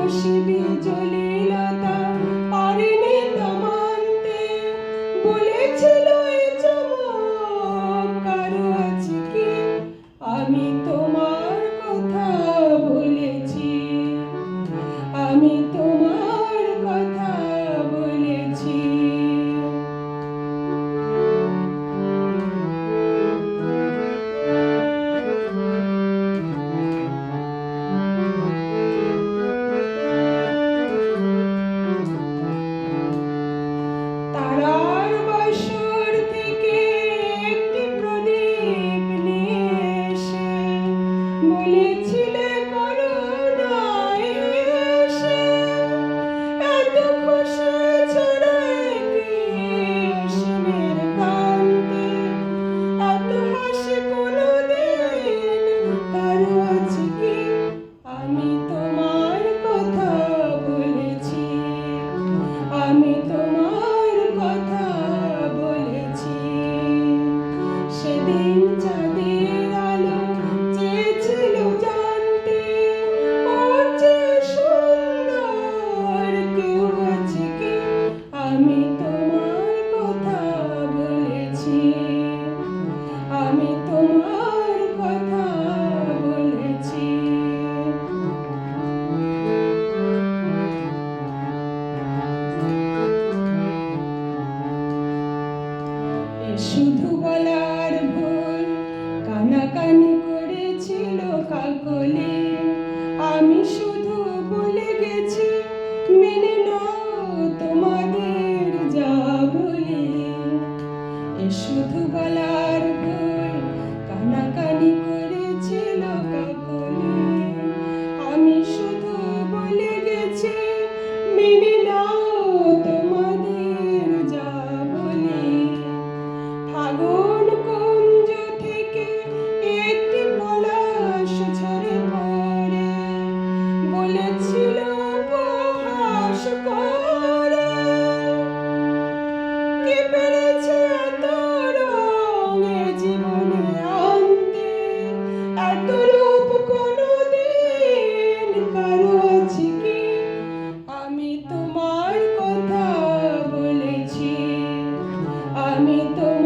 খুশি বিজলিলতা পারেনি তা মানতে, বলেছিল এ চমক কারো আছে কি, আমি তোমার কথা বলেছি, আমি তোমার কথা বলেছি। তারার বাসর থেকে একটি প্রদীপ নিয়ে এসে বলেছিলে করুণায় হেসে, এত খুশি ছড়ায় কি অসীমের প্রান্তে, এত হাসি কোনোদিন কারো আছে কি, আমি তোমার কথা বলেছি, আমি তোমার কথা বলেছি। সেদিন চাঁদের আলো চেয়েছিল জানতে, ওর চেয়ে সুন্দর কেউ আছে কি, আমি তোমার কথা বলেছি, আমি তোমার কথা বলেছি। শুধু বলার ভুল কানাকানি করেছিল কাকলি, আমি শুধু বলে গেছি মেনে নাও তোমাদের যা বলি। শুধু বলার ভুল কানাকানি করেছিল কাকলি, আমি শুধু বলে গেছি মেনে নাও তোমাদের যা বলি। ফাগুন কুঞ্জ থেকে একটি পলাশ ঝরে পড়ে বলেছিল উপহাস করে, কে পেরেছে এত রং এ জীবনে আনতে, এত রূপ কোনোদিন কারো আছে কি, আমি তোমার কথা বলেছি, আমি তোমার